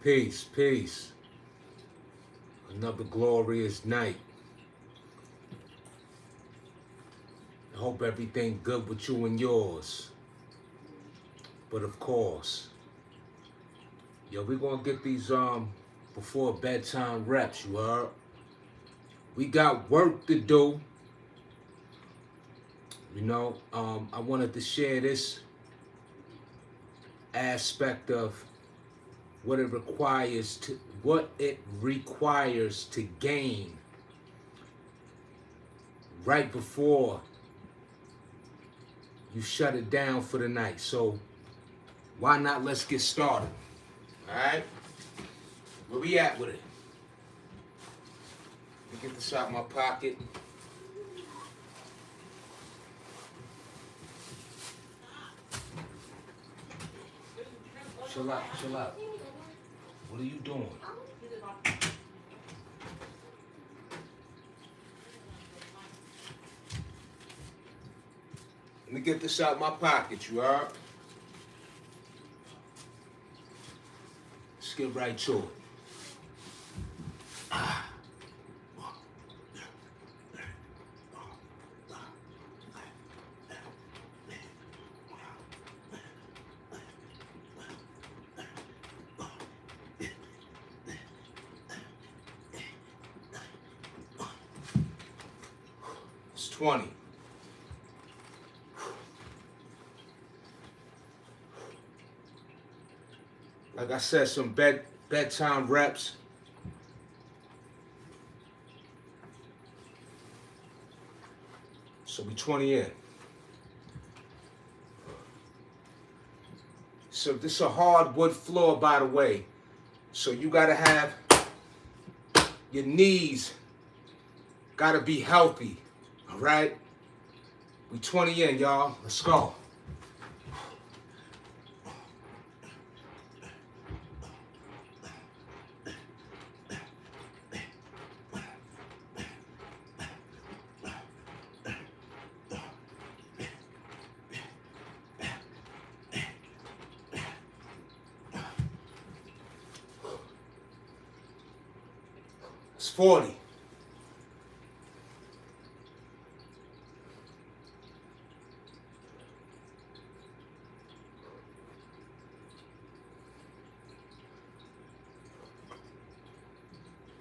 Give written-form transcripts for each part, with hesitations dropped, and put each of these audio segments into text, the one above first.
Peace, peace. Another glorious night. I hope everything good with you and yours. But of course, yo, we gonna get these before bedtime reps, you heard? We got work to do. I wanted to share this aspect of what it requires to gain right before you shut it down for the night. So why not, let's get started. All right, where we at with it? Let me get this out my pocket. Chill out, chill out. What are you doing? Let me get this out my pocket, you heard? Let's get right to it. It's 20. Like I said, some bedtime reps. So we 20 in. So this is a hardwood floor, by the way. So you gotta have your knees gotta be healthy. All right? We 20 in, y'all. Let's go. It's 40.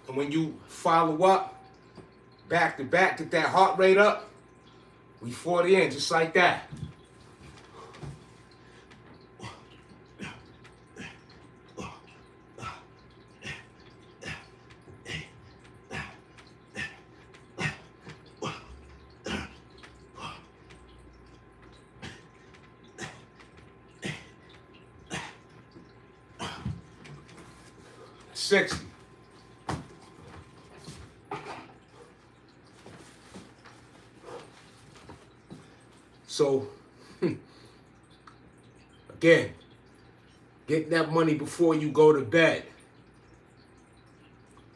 And when you follow up, back to back, get that heart rate up, we 40 in, just like that. $60. So, again, get that money before you go to bed.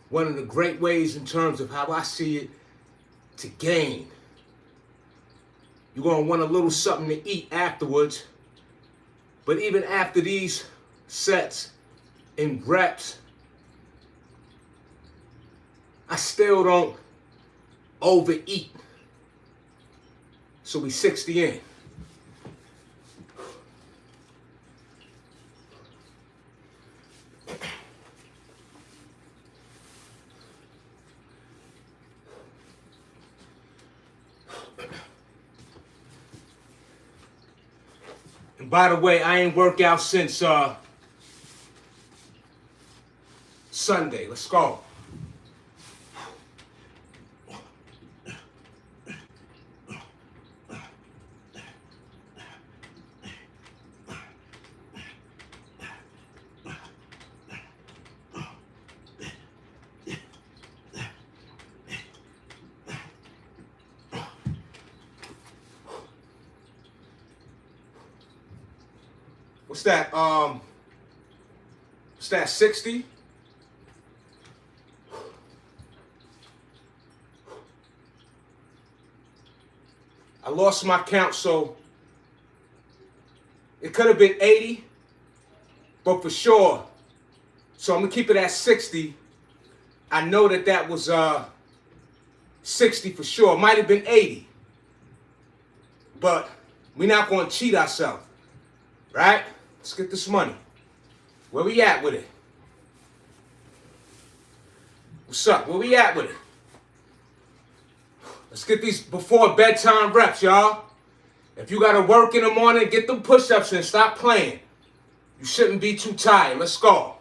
One of the great ways in terms of how I see it to gain. You're going to want a little something to eat afterwards. But even after these sets and reps, I still don't overeat. So we 60 in. And by the way, I ain't worked out since Sunday. Let's go. What's that, 60? I lost my count, so it could have been 80, but for sure, So I'm going to keep it at 60. I know that was 60 for sure. It might have been 80. But we're not going to cheat ourselves. Right? Let's get this money. Where we at with it? What's up? Where we at with it? Let's get these before bedtime reps, y'all. If you got to work in the morning, get them push-ups and stop playing. You shouldn't be too tired. Let's go.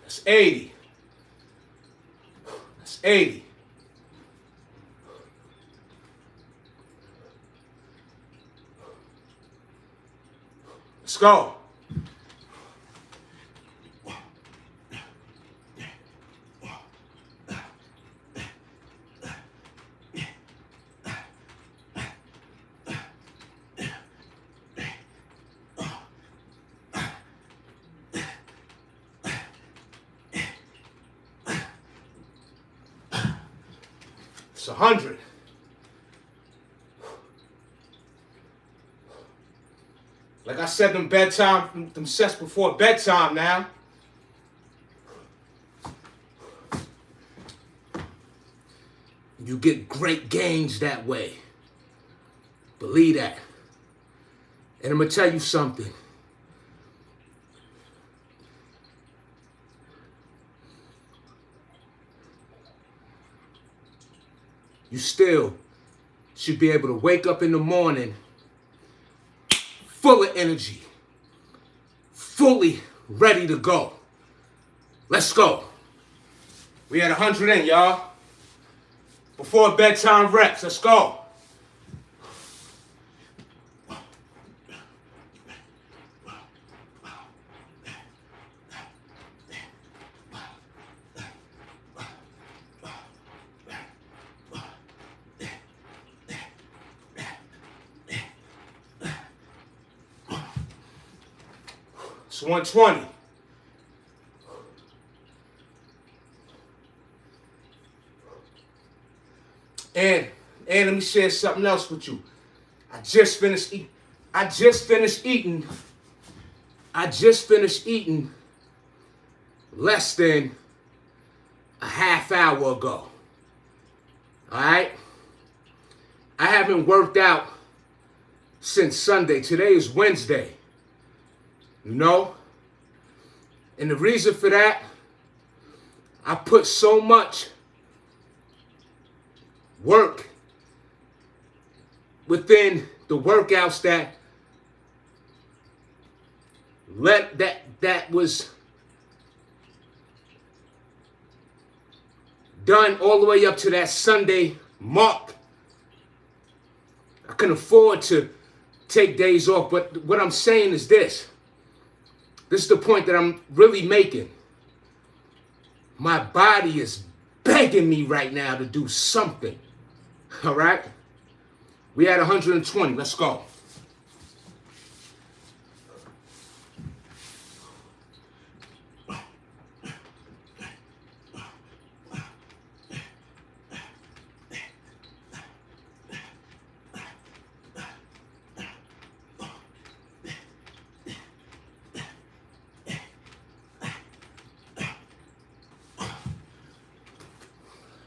That's 80. That's 80. Let's go. It's 100. Like I said, them sets before bedtime now. You get great gains that way. Believe that. And I'm going to tell you something. You still should be able to wake up in the morning full of energy, fully ready to go. Let's go. We had 100 in, y'all. Before bedtime reps. Let's go. It's 120. And let me share something else with you. I just finished eating less than a half hour ago. All right? I haven't worked out since Sunday. Today is Wednesday. You know? And the reason for that, I put so much work within the workouts that was done all the way up to that Sunday mark. I can afford to take days off, but what I'm saying is this. This is the point that I'm really making. My body is begging me right now to do something. All right? We had 120. Let's go.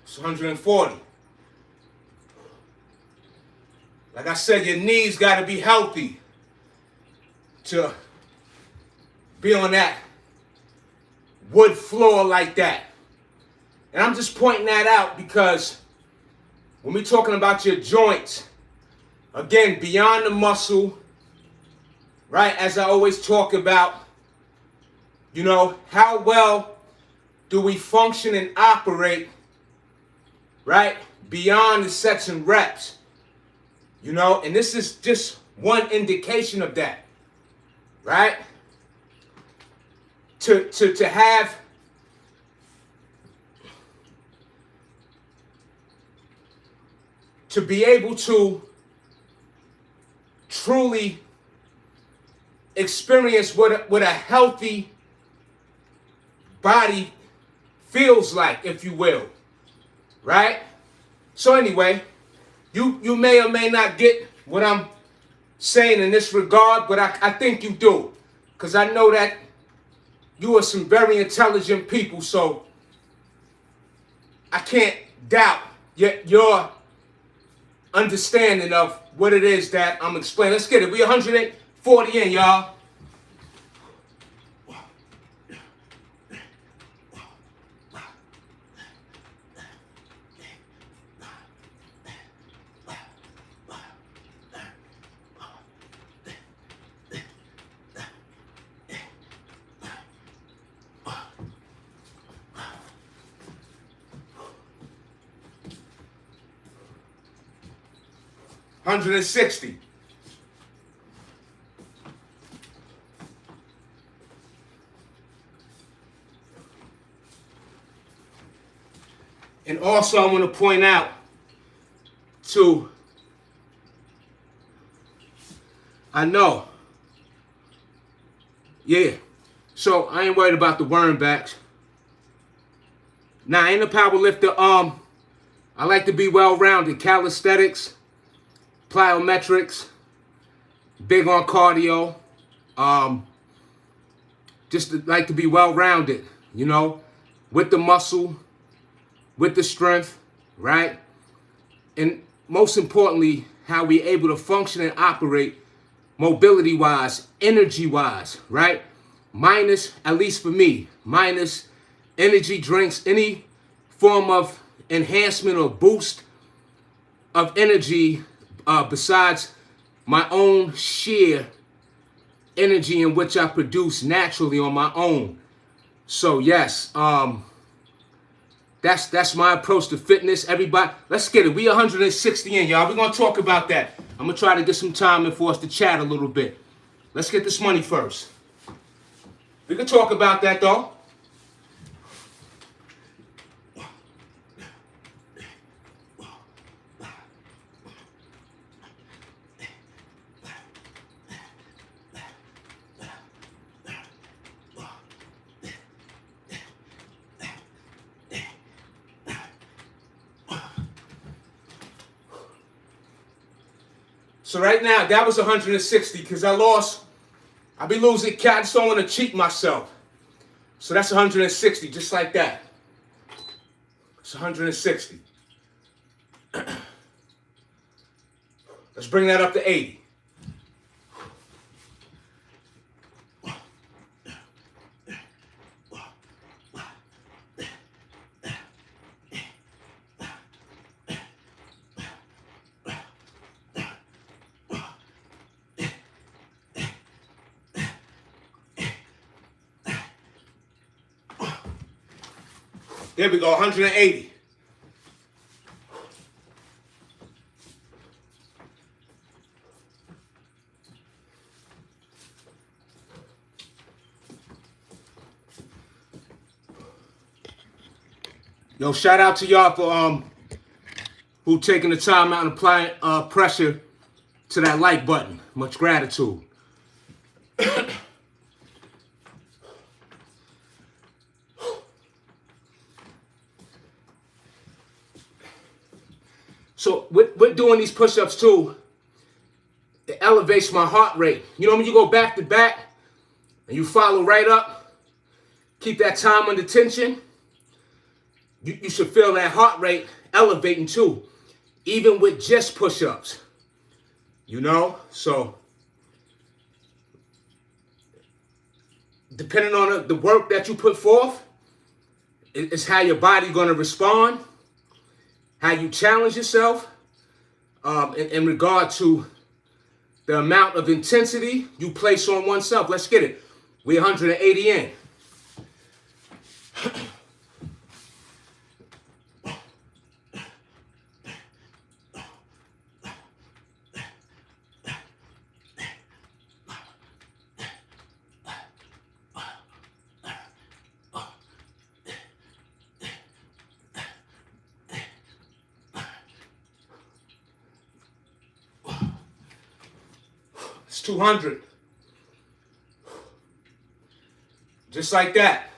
It's 140. Like I said, your knees got to be healthy to be on that wood floor like that. And I'm just pointing that out because when we're talking about your joints, again, beyond the muscle, right, as I always talk about, you know, how well do we function and operate, right, beyond the sets and reps? You know, and this is just one indication of that, right? To have to be able to truly experience what a healthy body feels like, if you will, right? So anyway, you may or may not get what I'm saying in this regard, but I think you do, because I know that you are some very intelligent people, so I can't doubt your understanding of what it is that I'm explaining. Let's get it. We 140 in, y'all. $160. And also I want to point out too, I know, yeah, so I ain't worried about the worm backs. Now I ain't a power lifter. I like to be well-rounded. Calisthenics, plyometrics, big on cardio. Just like to be well-rounded, you know, with the muscle, with the strength, right? And most importantly, how we able to function and operate mobility-wise, energy-wise, right? Minus, at least for me, minus energy drinks, any form of enhancement or boost of energy besides my own sheer energy in which I produce naturally on my own. So yes, that's my approach to fitness. Everybody, let's get it. We 160 in, y'all. We're gonna talk about that. I'm gonna try to get some time in for us to chat a little bit. Let's get this money first. We can talk about that though. So right now, that was 160 because I be losing I just don't want to cheat myself. So that's 160, just like that. It's 160. Let's bring that up to 80. There we go, 180. Yo, shout out to y'all for who taking the time out and applying pressure to that like button. Much gratitude. So with doing these push-ups too, it elevates my heart rate. You know when you go back to back and you follow right up, keep that time under tension, you should feel that heart rate elevating too, even with just push-ups. You know, so depending on the work that you put forth, it's how your body going to respond, how you challenge yourself in regard to the amount of intensity you place on oneself. Let's get it. We're 180 in. 200. Just like that.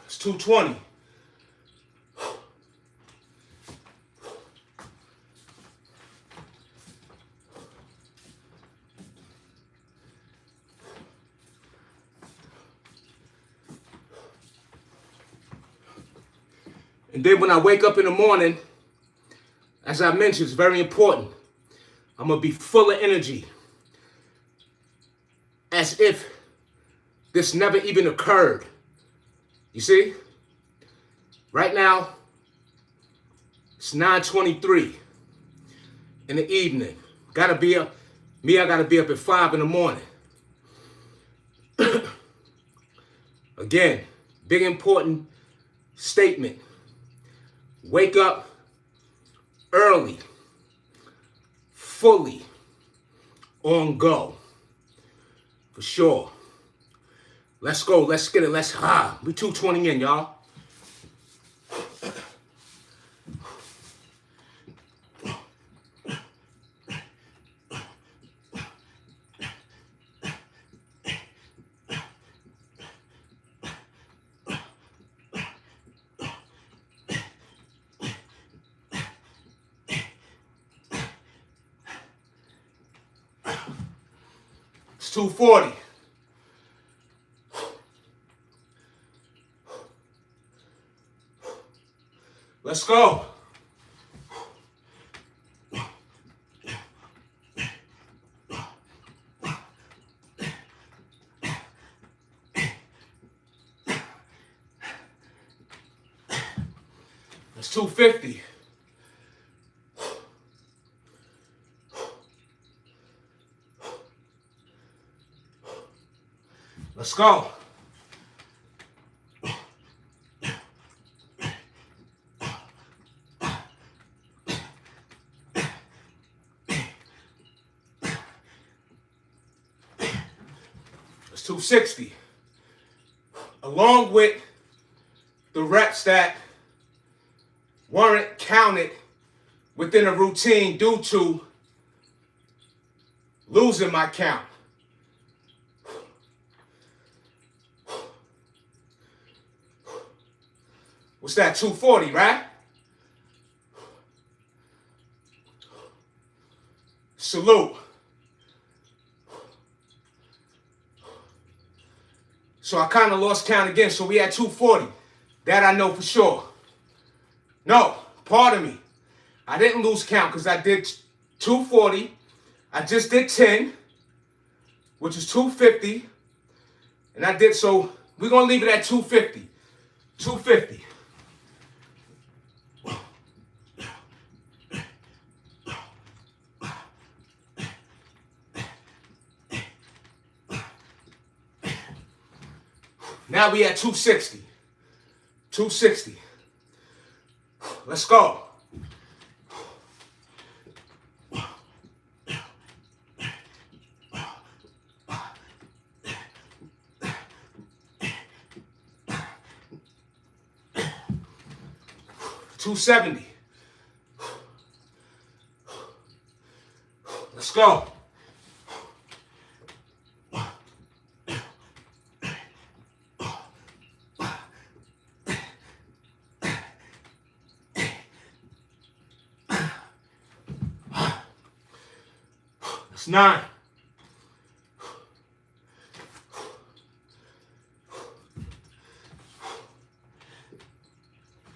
It's 220. And then when I wake up in the morning, as I mentioned, it's very important. I'm going to be full of energy. As if this never even occurred. You see? Right now, it's 9:23 in the evening. Gotta be up. I gotta be up at 5 in the morning. Again, big important statement. Wake up early, fully on go. For sure. Let's go. Let's get it. We 220 in, y'all. It's 240. Let's go. That's 250. Let's go. That's 260. Along with the reps that weren't counted within a routine due to losing my count. What's that, 240, right? Salute. So I kind of lost count again, so we had 240. That I know for sure. No, pardon me. I didn't lose count because I did 240. I just did 10, which is 250. And I did, so we're going to leave it at 250. 250. Now we at 260. 260. Let's go. $270. Let's go. That's 9.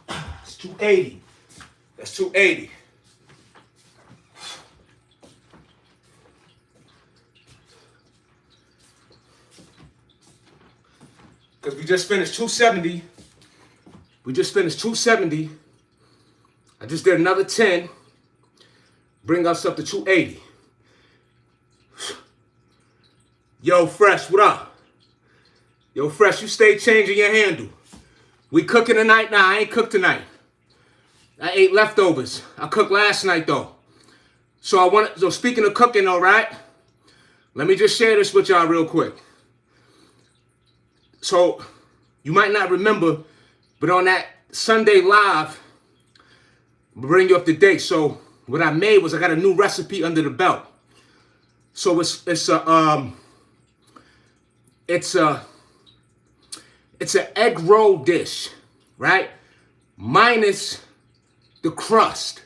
That's 280. That's 280. Because we just finished 270. We just finished 270. I just did another 10. Bring us up to 280. Yo, Fresh, what up? Yo, Fresh, you stay changing your handle. We cooking tonight? Nah, I ain't cooked tonight. I ate leftovers. I cooked last night, though. So speaking of cooking, all right, let me just share this with y'all real quick. So, you might not remember, but on that Sunday live, I'll bring you up to date. So, what I made was I got a new recipe under the belt. So it's an egg roll dish, right? Minus the crust.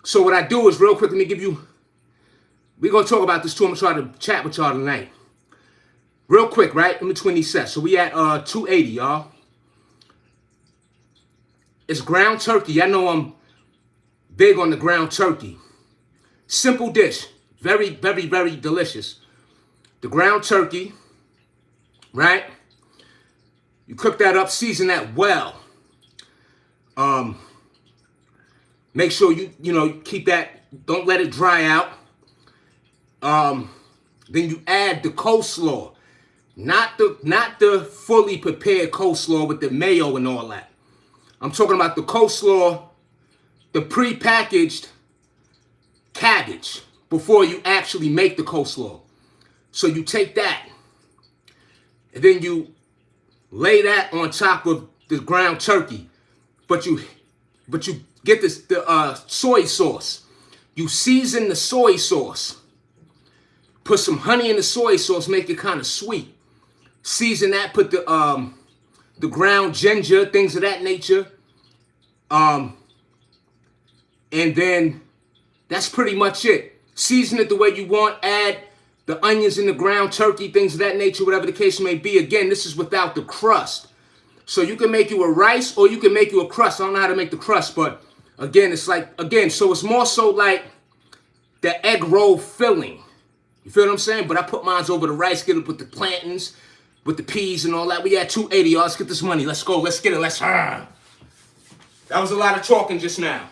So what I do is real quick, we're going to talk about this too. I'm going to try to chat with y'all tonight. Real quick, right? In between these sets. So we at 280, y'all. It's ground turkey. I know I'm big on the ground turkey. Simple dish. Very, very, very delicious. The ground turkey, right? You cook that up, season that well. Make sure you keep that, don't let it dry out. Then you add the coleslaw. Not the fully prepared coleslaw with the mayo and all that. I'm talking about the coleslaw, the pre-packaged cabbage before you actually make the coleslaw. So you take that, and then you lay that on top of the ground turkey. But you get the soy sauce. You season the soy sauce. Put some honey in the soy sauce, make it kind of sweet. Season that, put the ground ginger, things of that nature. And then that's pretty much it. Season it the way you want. Add the onions in the ground turkey, things of that nature, whatever the case may be. Again, this is without the crust. So you can make you a rice or you can make you a crust. I don't know how to make the crust, but again, so it's more so like the egg roll filling. You feel what I'm saying? But I put mine over the rice, get it with the plantains, with the peas and all that. We at 280, y'all. Let's get this money. Let's go. Let's get it. That was a lot of talking just now.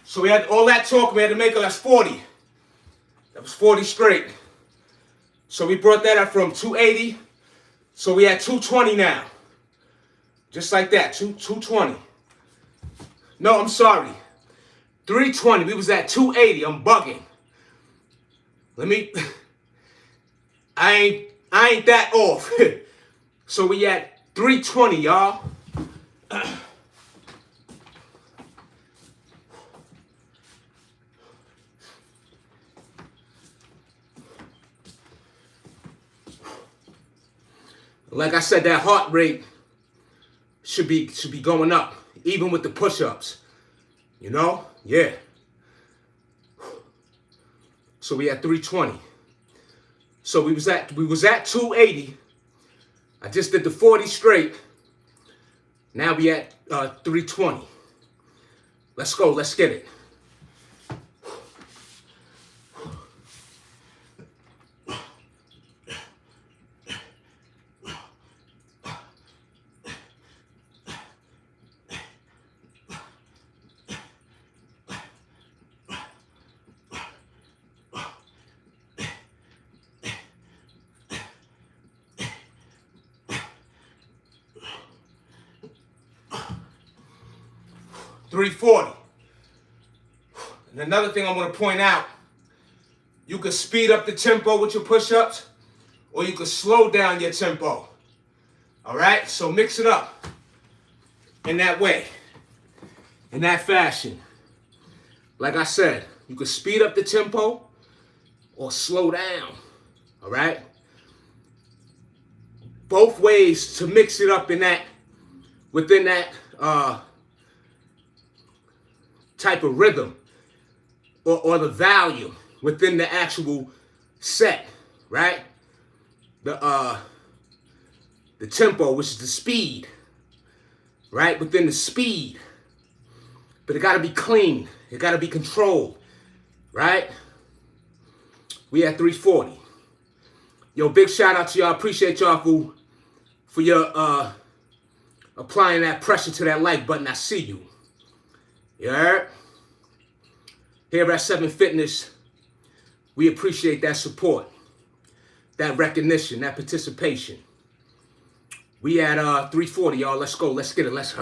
So we had all that talk, we had to make it, that's 40. That was 40 straight. So we brought that up from 280. So we at 220 now. Just like that, 220. No, I'm sorry. 320, we was at 280, I'm bugging. I ain't that off. So we at 320, y'all. Like I said, that heart rate should be going up, even with the push-ups. You know? Yeah. So we at 320. So we was at 280. I just did the 40 straight. Now we at 320. Let's go. Let's get it. $340. And another thing I want to point out, you can speed up the tempo with your push-ups, or you can slow down your tempo. All right? So mix it up in that way, in that fashion. Like I said, you can speed up the tempo or slow down. All right? Both ways to mix it up in that, within that type of rhythm or the value within the actual set, right? The tempo, which is the speed, right? Within the speed. But it gotta be clean. It gotta be controlled, right? We at 340. Yo, big shout out to y'all. Appreciate y'all for your applying that pressure to that like button. I see you. You heard? Here at 7 Fitness, we appreciate that support, that recognition, that participation. We at 340, y'all. Let's go. Let's get it. Let's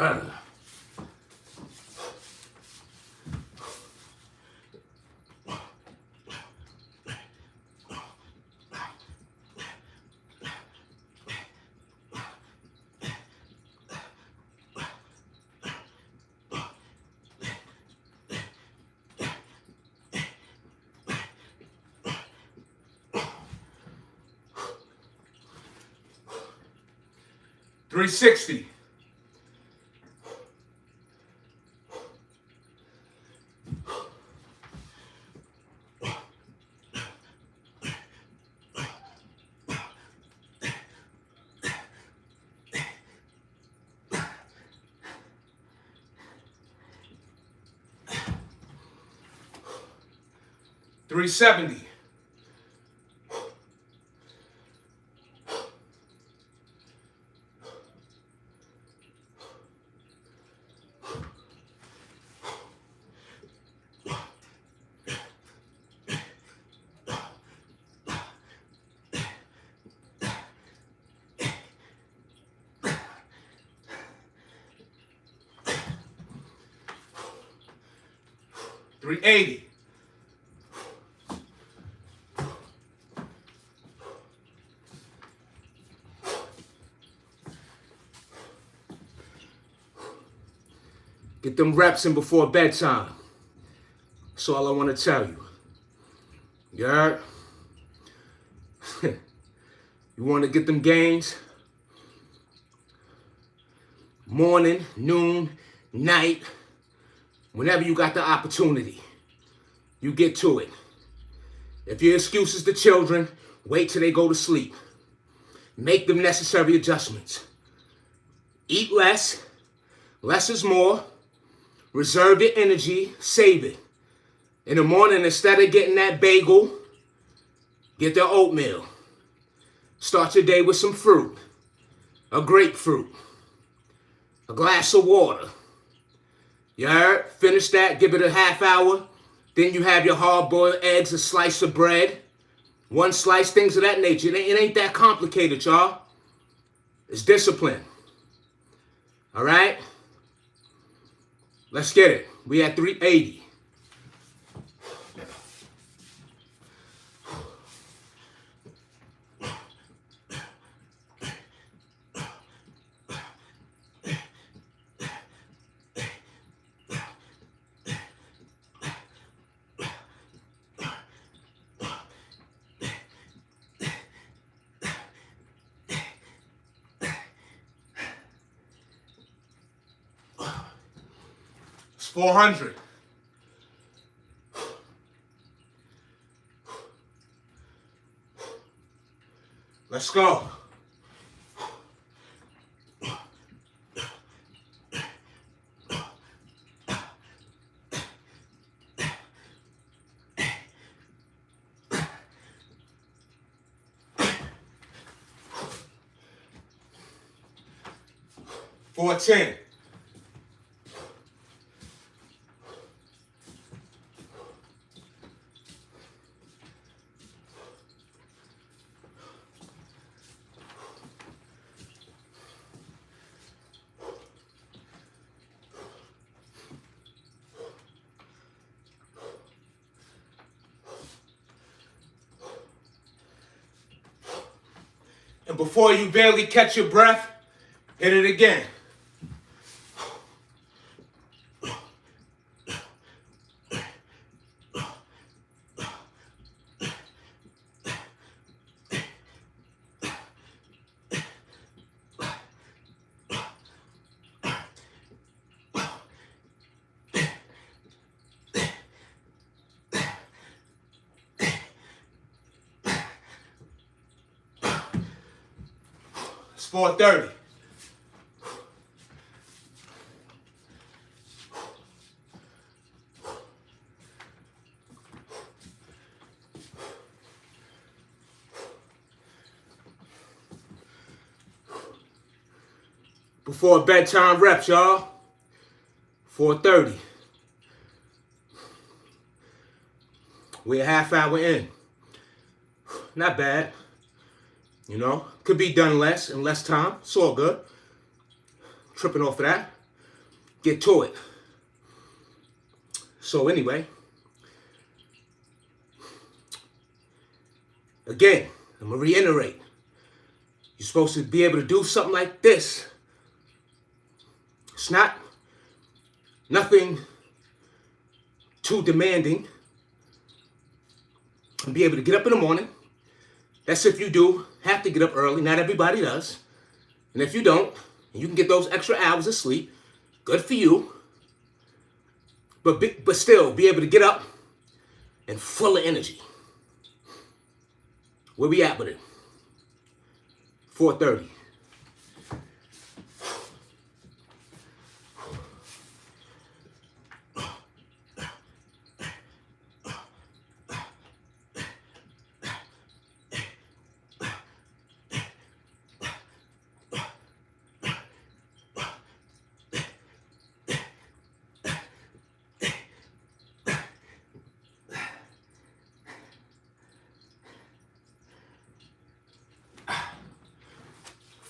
360. $370. $380. Get them reps in before bedtime. That's all I want to tell you. You heard? You want to get them gains? Morning, noon, night, whenever you got the opportunity, you get to it. If your excuse is the children, wait till they go to sleep. Make them necessary adjustments. Eat less. Less is more. Reserve your energy. Save it. In the morning, instead of getting that bagel, get the oatmeal. Start your day with some fruit. A grapefruit. A glass of water. You heard? Finish that. Give it a half hour. Then you have your hard-boiled eggs, a slice of bread. One slice, things of that nature. It ain't that complicated, y'all. It's discipline. All right? Let's get it. We at 380. It's 400. Let's go. $410. And before you barely catch your breath, hit it again. 4:30. Before bedtime reps, y'all. 4:30. We're a half hour in. Not bad. You know, could be done less in less time. It's all good. Tripping off of that. Get to it. So anyway, again, I'm going to reiterate. You're supposed to be able to do something like this. It's not nothing too demanding. And be able to get up in the morning. That's if you do have to get up early. Not everybody does. And if you don't, and you can get those extra hours of sleep, good for you. But still, be able to get up and full of energy. Where we at with it? 4:30.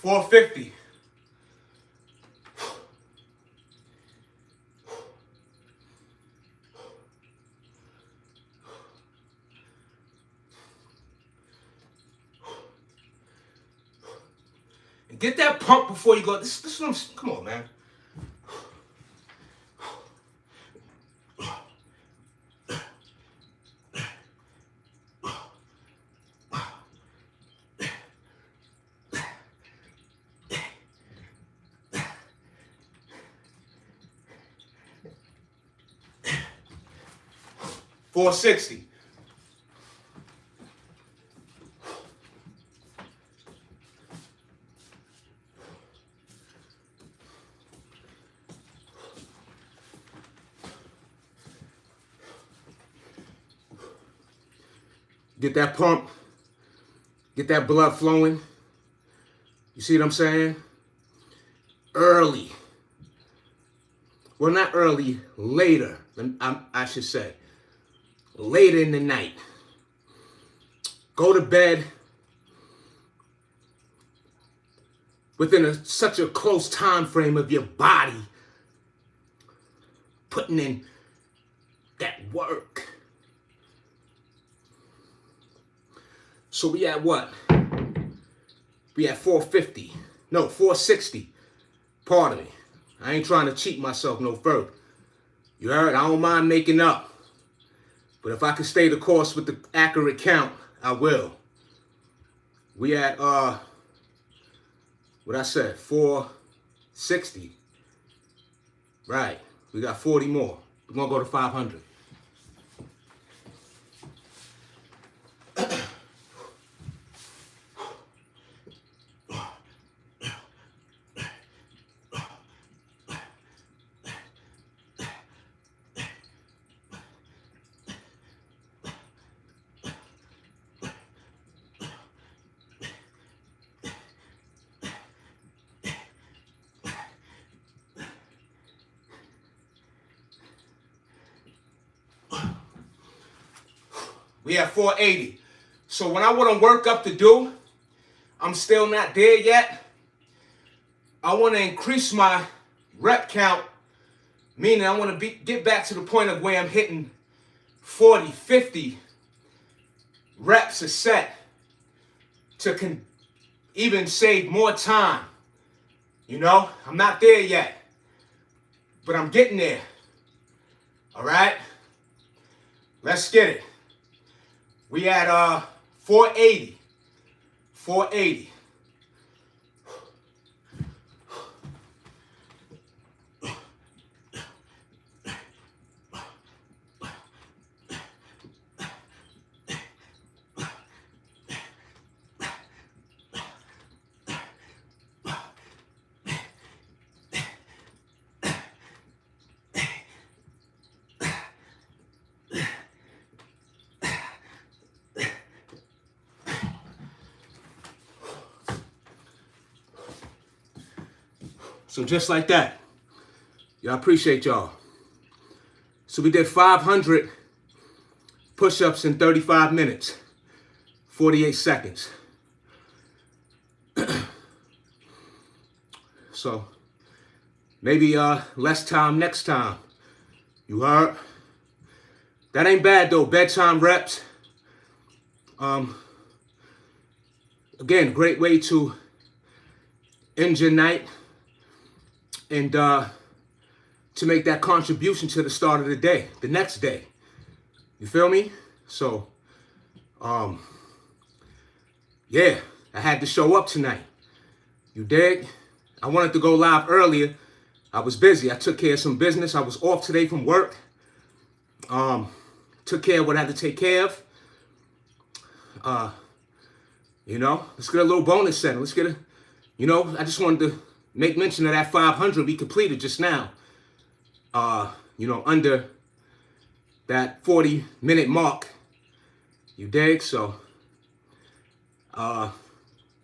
$4.50. And get that pump before you go. This is what I'm, come on, man. $4.60. Get that pump. Get that blood flowing. You see what I'm saying? Early. Well, not early, later, I should say. Later in the night. Go to bed within such a close time frame of your body putting in that work. So we at what? We at 450. No, 460. Pardon me. I ain't trying to cheat myself no further. You heard? I don't mind making up. But if I can stay the course with the accurate count, I will. We at, what I said, 460. Right. We got 40 more. We're going to go to 500. We have 480. So when I want to work up to do, I'm still not there yet. I want to increase my rep count, meaning I want to get back to the point of where I'm hitting 40, 50 reps a set to even save more time. You know, I'm not there yet, but I'm getting there. All right? Let's get it. We at 480. 480. So just like that. Y'all appreciate y'all. So we did 500 push-ups in 35 minutes, 48 seconds. So maybe less time next time. You heard? That ain't bad though. Bedtime reps. Again, great way to end your night and to make that contribution to the start of the day, the next day. You feel me? So, yeah, I had to show up tonight. You dig? I wanted to go live earlier. I was busy. I took care of some business. I was off today from work. Took care of what I had to take care of. You know, let's get a little bonus setting. Let's get a, you know, I just wanted to make mention of that 500 we completed just now. You know, under that 40-minute mark. You dig? So, let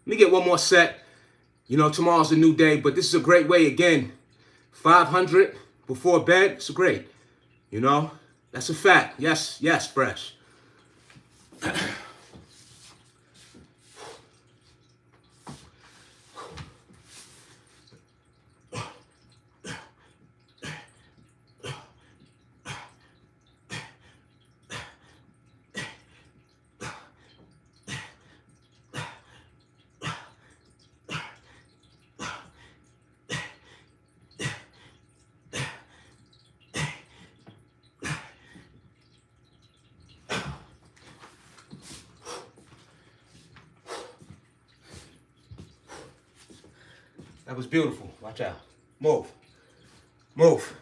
me get one more set. You know, tomorrow's a new day, but this is a great way, again, 500 before bed. It's great. You know, that's a fact. Yes, yes, Fresh. That was beautiful. Watch out. Move. Move.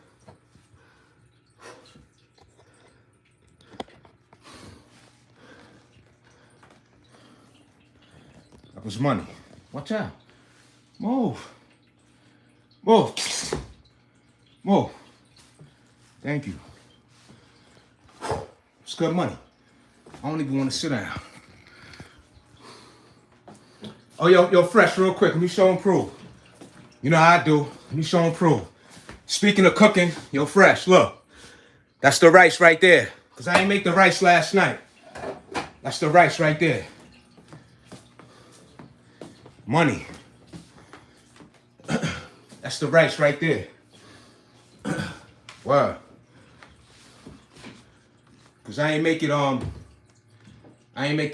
That was money. Watch out. Move. Move. Move. Thank you. It's good money. I don't even want to sit down. Oh, yo, Fresh, real quick. Let me show and prove. You know how I do. Let me show and prove. Speaking of cooking, yo, Fresh, look. That's the rice right there. Because I ain't make the rice last night. That's the rice right there. Money. That's the rice right there. Wow. Because I ain't make the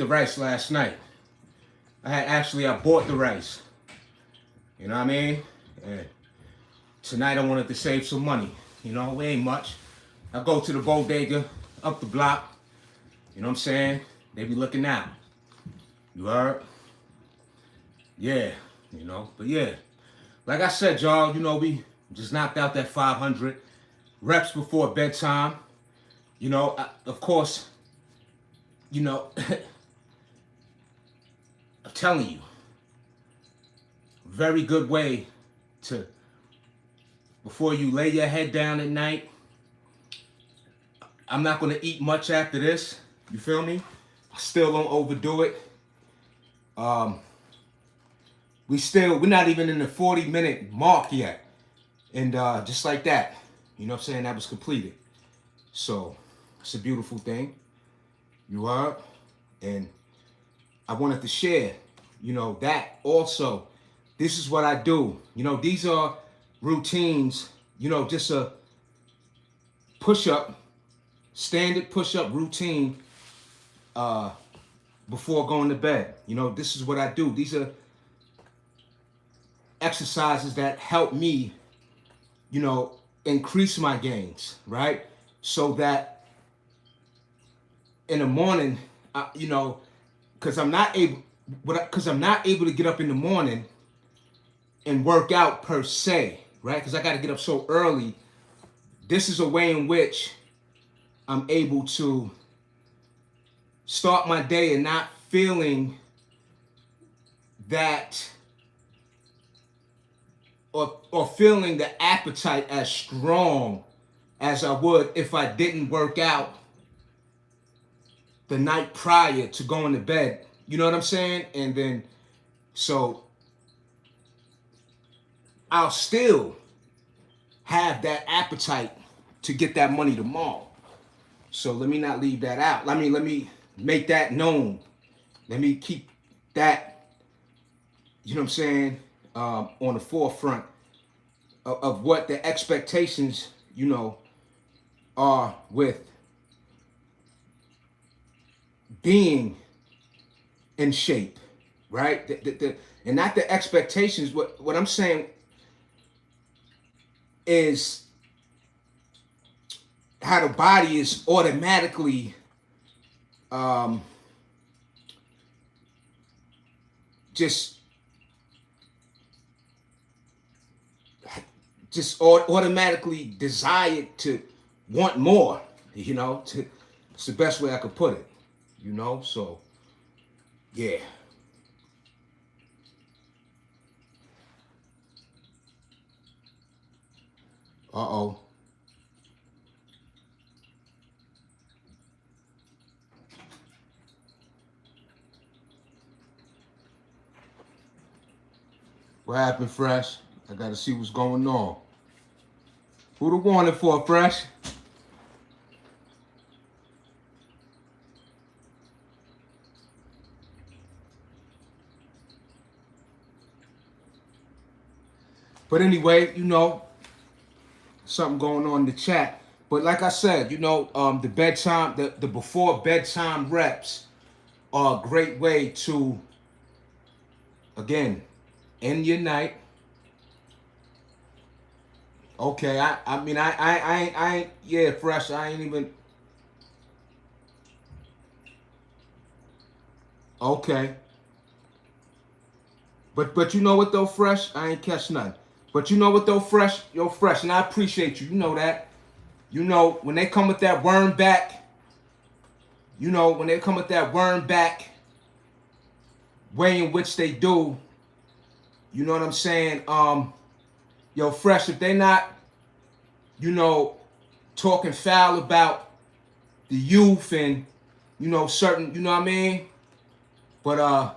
rice last night. I bought the rice. You know what I mean? And tonight I wanted to save some money. You know, it ain't much. I go to the bodega up the block. You know what I'm saying? They be looking out. You heard? Yeah, you know. But yeah, like I said, y'all, you know, we just knocked out that 500 reps before bedtime. You know, of course, you know, I'm telling you, very good way to, before you lay your head down at night. I'm not going to eat much after this. You feel me? I still don't overdo it. We're not even in the 40-minute mark yet. And just like that, you know what I'm saying, that was completed. So, it's a beautiful thing. You are. And I wanted to share, you know, that also. This is what I do. You know, these are routines, you know, just a push-up, standard push-up routine before going to bed. You know, this is what I do. These are exercises that help me, you know, increase my gains, right? So that in the morning, you know, because I'm not able to get up in the morning and work out per se, right? Because I got to get up so early. This is a way in which I'm able to start my day and not feeling that or feeling the appetite as strong as I would if I didn't work out the night prior to going to bed. You know what I'm saying? And then, so I'll still have that appetite to get that money tomorrow. So let me not leave that out. Let me make that known. Let me keep that, you know what I'm saying, on the forefront of what the expectations, are with being in shape, right? And not the expectations. What I'm saying is how the body is automatically just automatically desired to want more. It's the best way I could put it. So yeah. Uh-oh. What happened, Fresh? I gotta see what's going on. Who the warning for, Fresh? But anyway, something going on in the chat. But like I said, the bedtime, the before bedtime reps are a great way to, again, end your night. Okay, I ain't, yeah, Fresh, I ain't even. Okay. But you know what though, Fresh? I ain't catch nothing. But you know what though, Fresh? Yo, Fresh, and I appreciate you. You know that. When they come with that worm back, when they come with that worm back way in which they do, you know what I'm saying? Yo, Fresh, if they not, talking foul about the youth and, certain, you know what I mean? But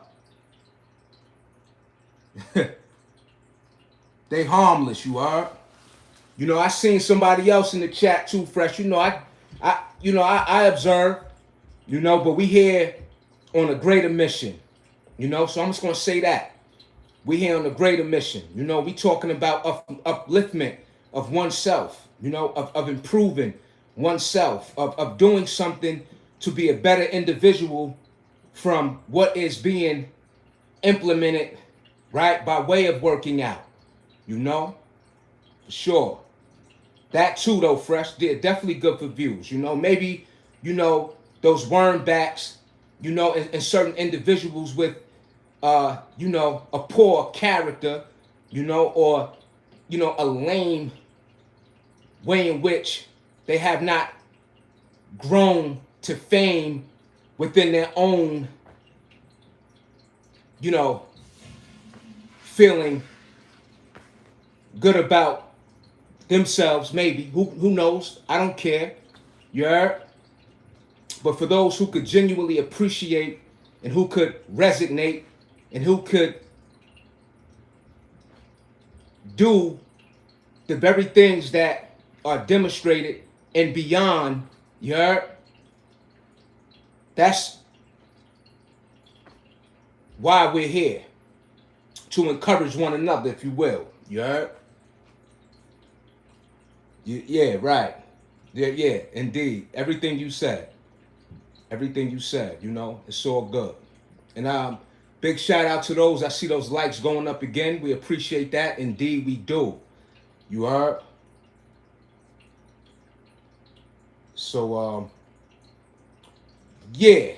they harmless, you are. I seen somebody else in the chat too, Fresh. I observe, but we here on a greater mission, so I'm just gonna say that. We here on a greater mission. We talking about upliftment of oneself, of improving oneself, of doing something to be a better individual from what is being implemented, right, by way of working out, for sure. That too, though, Fresh, they're definitely good for views. Maybe, those worm backs, and certain individuals with, a poor character, or, a lame way in which they have not grown to fame within their own, feeling good about themselves, maybe. Who knows? I don't care. You heard? But for those who could genuinely appreciate and who could resonate and who could do the very things that are demonstrated and beyond, you heard? That's why we're here. To encourage one another, if you will. You heard? Yeah, right. Yeah, indeed. Everything you said. It's all good. And big shout out to those. I see those likes going up again. We appreciate that. Indeed, we do. You heard? So, yeah.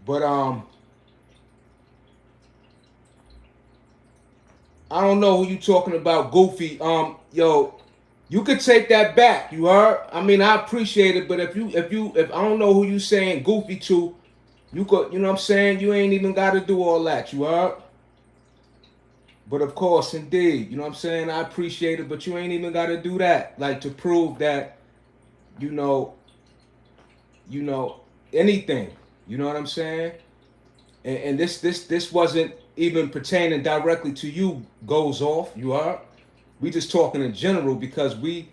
But I don't know who you talking about, Goofy. Yo, you could take that back. You heard? I appreciate it, but if I don't know who you saying Goofy to, you could, you know what I'm saying? You ain't even got to do all that. You heard? But of course, indeed, you know what I'm saying? I appreciate it, but you ain't even got to do that, like to prove that, anything. You know what I'm saying? and this wasn't even pertaining directly to you. Goes off. You are. We just talking in general because we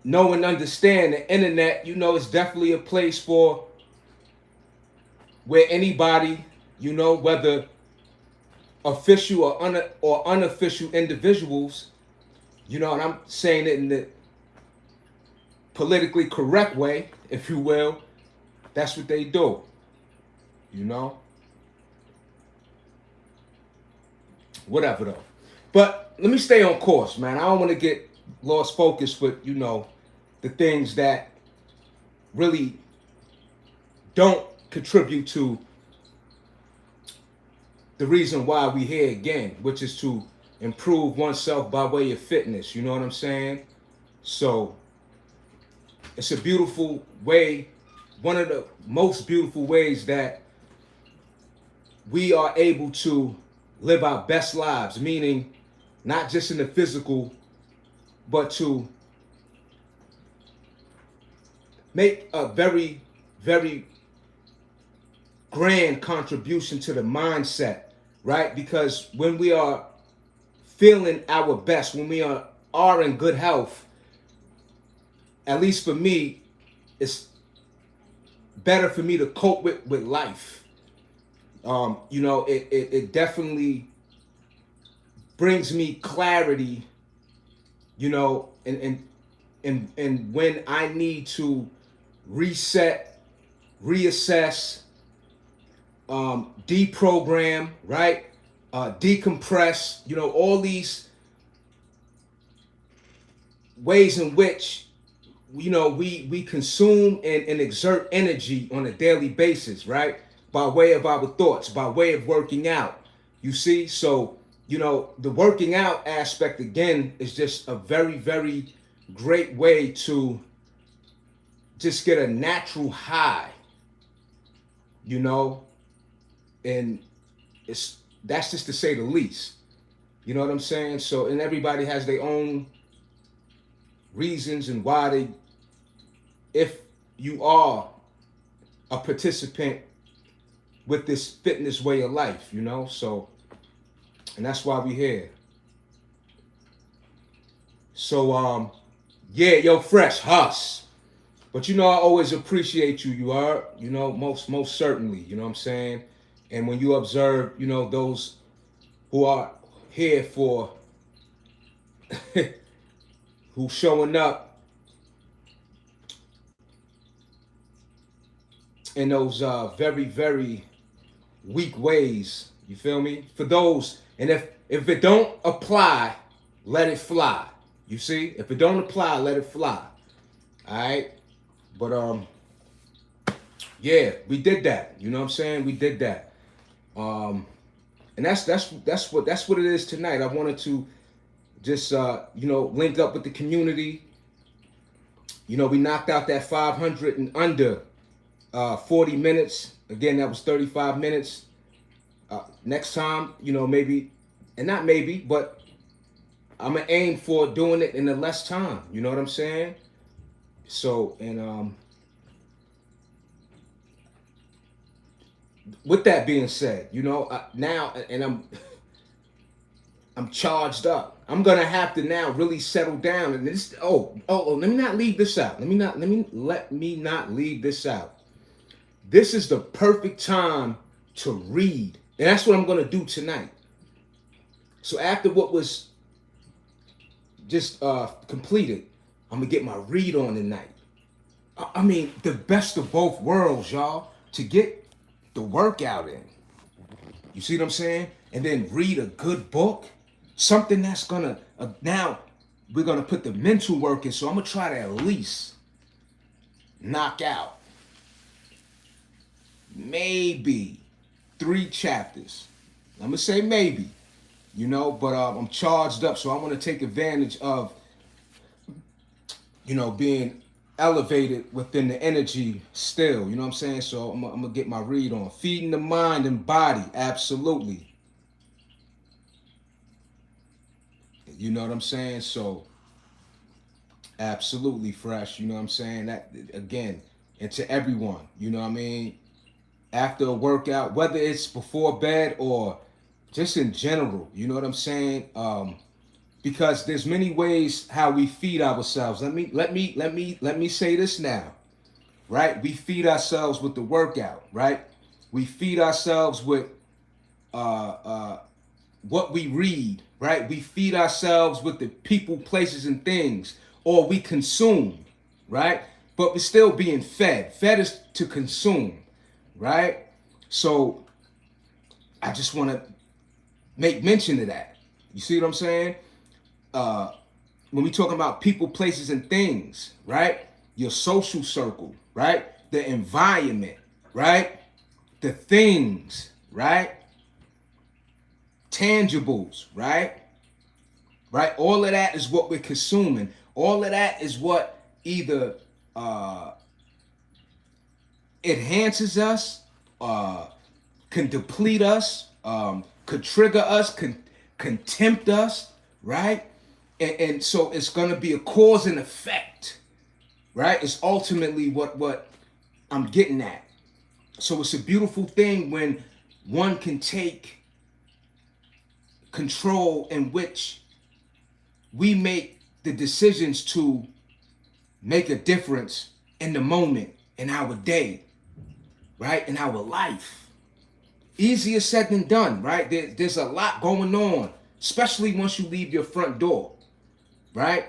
know and understand the internet. You know, it's definitely a place for where anybody, you know, whether official or unofficial individuals, you know, and I'm saying it in the politically correct way, if you will, that's what they do, you know? Whatever though. But let me stay on course, man. I don't want to get lost focus with, you know, the things that really don't contribute to the reason why we here again, which is to improve oneself by way of fitness. You know what I'm saying? So it's a beautiful way, one of the most beautiful ways that we are able to live our best lives, meaning not just in the physical, but to make a very, very grand contribution to the mindset, right? Because when we are feeling our best, when we are in good health, at least for me, it's better for me to cope with life. You know, it definitely brings me clarity, you know, and when I need to reset, reassess, deprogram, right? Decompress, you know, all these ways in which, you know, we consume and exert energy on a daily basis, right? By way of our thoughts, by way of working out. You see? So, you know, the working out aspect again is just a very, very great way to just get a natural high, you know, and that's just to say the least. You know what I'm saying? So, and everybody has their own reasons and why they, if you are a participant with this fitness way of life, you know, so, and that's why we here. So, yeah, yo, Fresh, Huss. But you know, I always appreciate you. You are, you know, most certainly. You know what I'm saying? And when you observe, you know, those who are here for, who showing up in those very, very weak ways. You feel me? For those, and if it don't apply, let it fly. You see? If it don't apply, let it fly. All right? But yeah, we did that. You know what I'm saying? We did that. And that's what it is tonight. I wanted to just you know, link up with the community. You know, we knocked out that 500 and under 40 minutes. Again, that was 35 minutes. Next time, you know, maybe, and not maybe, but I'm gonna aim for doing it in a less time. You know what I'm saying? So, and with that being said, you know, now, and I'm charged up. I'm gonna have to now really settle down. And this, let me not leave this out. Let me not leave this out. This is the perfect time to read, and that's what I'm gonna do tonight. So after what was just completed, I'm gonna get my read on tonight. I mean, the best of both worlds, y'all. To get the workout in. You see what I'm saying? And then read a good book. Something that's gonna, now we're gonna put the mental work in. So I'm gonna try to at least knock out maybe 3 chapters. I'm gonna say maybe, you know, but I'm charged up. So I wanna take advantage of, you know, being elevated within the energy still, you know what I'm saying? So I'm gonna get my read on. Feeding the mind and body, absolutely. You know what I'm saying? So absolutely Fresh, you know what I'm saying? That again, and to everyone, you know what I mean? after a workout, whether it's before bed or just in general. You know what I'm saying? Because there's many ways how we feed ourselves. Let me say this now, right? We feed ourselves with the workout, right? We feed ourselves with what we read, right? We feed ourselves with the people, places, and things, or we consume, right? But we're still being fed. Fed is to consume, right? So I just want to make mention of that. You see what I'm saying? When we talking about people, places, and things, right? Your social circle, right? The environment, right? The things, right? Tangibles, right? Right? All of that is what we're consuming. All of that is what either enhances us, can deplete us, could trigger us, can tempt us, right? And so it's going to be a cause and effect, right? It's ultimately what I'm getting at. So it's a beautiful thing when one can take control in which we make the decisions to make a difference in the moment, in our day, right? In our life. Easier said than done, right? There's a lot going on, especially once you leave your front door, right?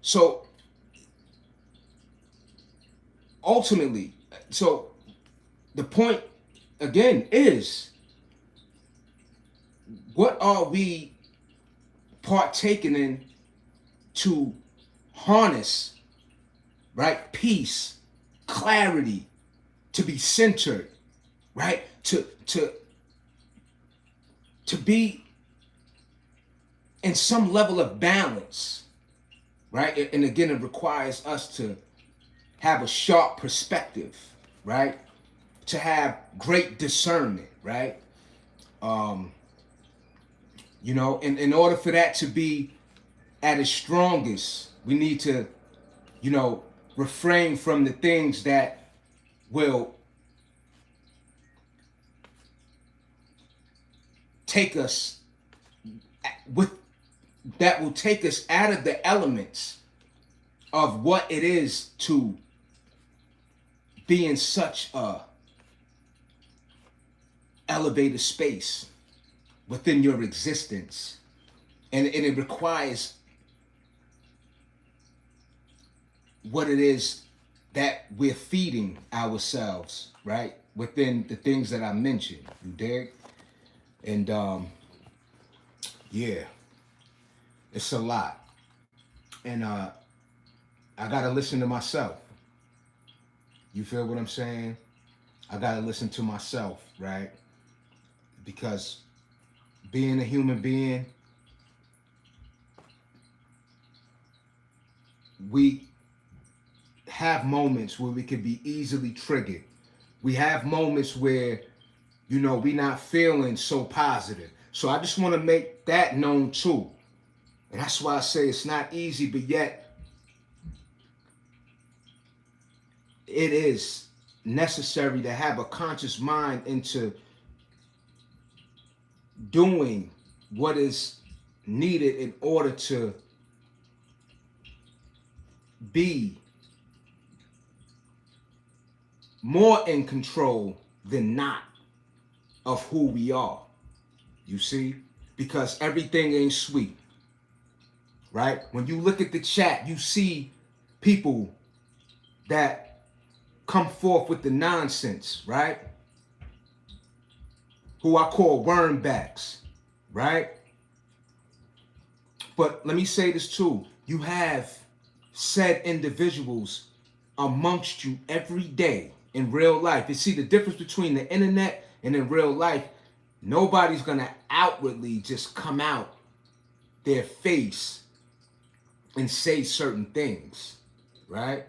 So ultimately, so the point again is, what are we partaking in to harness, right? Peace, clarity, to be centered, right? To be in some level of balance, right? And again, it requires us to have a sharp perspective, right? To have great discernment, right? You know, in order for that to be at its strongest, we need to, you know, refrain from the things that will take us with that will take us out of the elements of what it is to be in such a elevated space within your existence. And it requires what it is that we're feeding ourselves, right? Within the things that I mentioned. You dig? And yeah, it's a lot. And I gotta listen to myself. You feel what I'm saying? I gotta listen to myself, right? Because being a human being, we have moments where we can be easily triggered. We have moments where, you know, we're not feeling so positive. So I just want to make that known too. And that's why I say it's not easy, but yet it is necessary to have a conscious mind into doing what is needed in order to be more in control than not of who we are. You see? Because everything ain't sweet. Right? When you look at the chat, you see people that come forth with the nonsense, right? Who I call wormbacks, right? But let me say this too. You have said individuals amongst you every day in real life. You see the difference between the internet and in real life. Nobody's going to outwardly just come out their face and say certain things, right?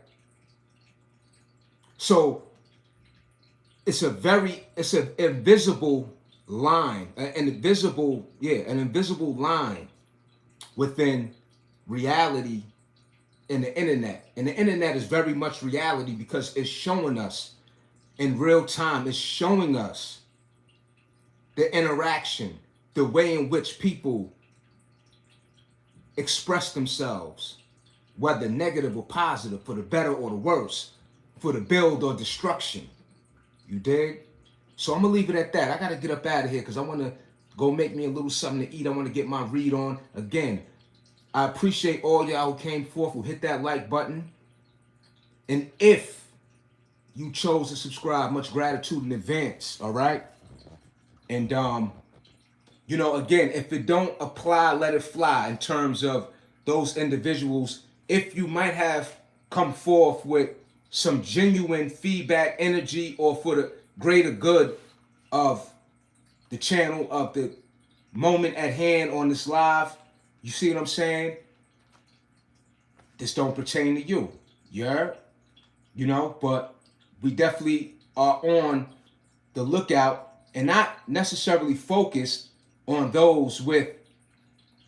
So it's an invisible line, an invisible line within reality and the internet. And the internet is very much reality because it's showing us in real time is showing us the interaction, the way in which people express themselves, whether negative or positive, for the better or the worse, for the build or destruction. You dig? So I'm gonna leave it at that. I gotta get up out of here because I wanna go make me a little something to eat. I wanna get my read on. Again, I appreciate all y'all who came forth, who hit that like button. And if you chose to subscribe, much gratitude in advance, all right? And again, if it don't apply, let it fly in terms of those individuals. If you might have come forth with some genuine feedback, energy, or for the greater good of the channel, of the moment at hand on this live, you see what I'm saying? This don't pertain to you. You heard? But we definitely are on the lookout and not necessarily focused on those with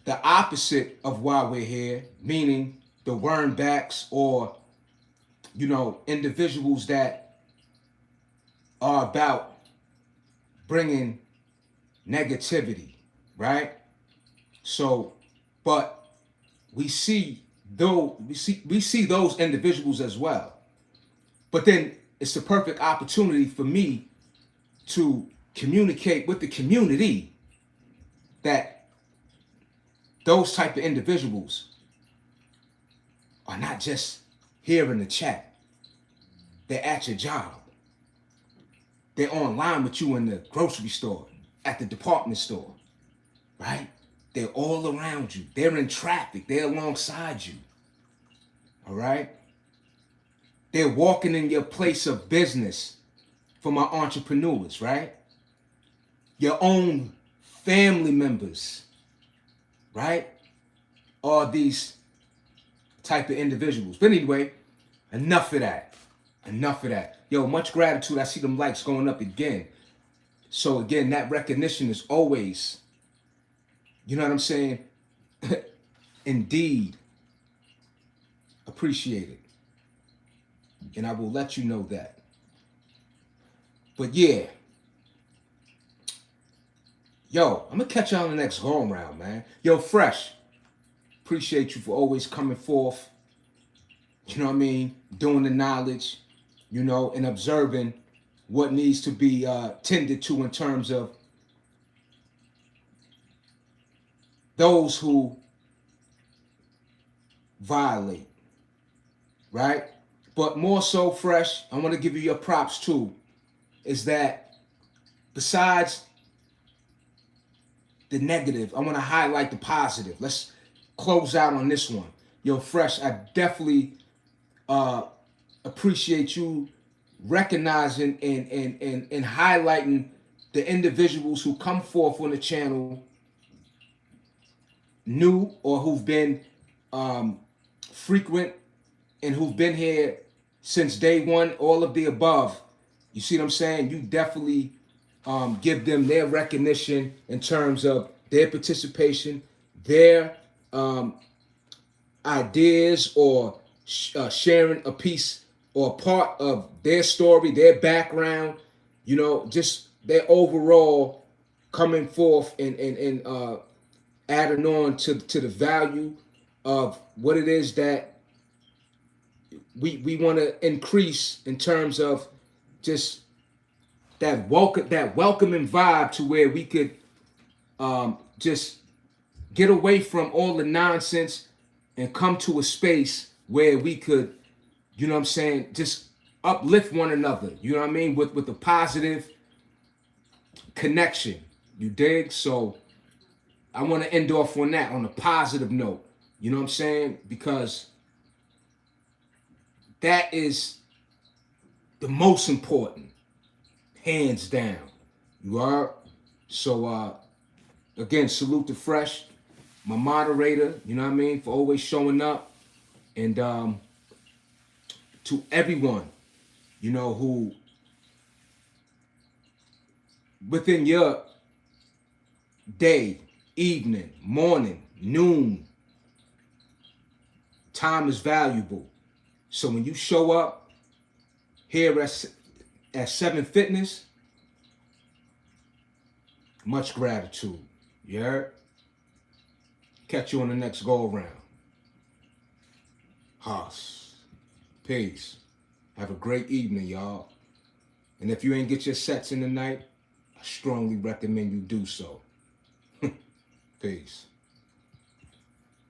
the opposite of why we're here, meaning the wormbacks or, individuals that are about bringing negativity, right? So, but we see those individuals as well. But then it's the perfect opportunity for me to communicate with the community that those type of individuals are not just here in the chat. They're at your job. They're online with you in the grocery store, at the department store, right? They're all around you. They're in traffic. They're alongside you, all right? They're walking in your place of business for my entrepreneurs, right? Your own family members, right? Are these type of individuals. But anyway, enough of that. Enough of that. Yo, much gratitude. I see them likes going up again. So again, that recognition is always, you know what I'm saying? Indeed appreciated. And I will let you know that. But yeah. Yo, I'm going to catch y'all in the next go round, man. Yo, Fresh. Appreciate you for always coming forth. You know what I mean? Doing the knowledge, and observing what needs to be tended to in terms of those who violate, right? But more so, Fresh, I want to give you your props too, is that besides the negative, I want to highlight the positive. Let's close out on this one. Yo, Fresh, I definitely appreciate you recognizing and highlighting the individuals who come forth on the channel new or who've been frequent and who've been here since day one, all of the above. You see what I'm saying? You definitely give them their recognition in terms of their participation, their ideas, or sharing a piece or a part of their story, their background, just their overall coming forth and adding on to the value of what it is that we want to increase in terms of just that welcoming vibe to where we could just get away from all the nonsense and come to a space where we could, just uplift one another, with a positive connection. You dig? So I want to end off on that, on a positive note. You know what I'm saying? Because that is the most important, hands down. You are? So, again, salute to Fresh, my moderator, for always showing up. And to everyone, who within your day, evening, morning, noon, time is valuable. So when you show up here at 7 Fitness, much gratitude. You heard? Catch you on the next go around. Hoss. Peace. Have a great evening, y'all. And if you ain't get your sets in tonight, I strongly recommend you do so. Peace.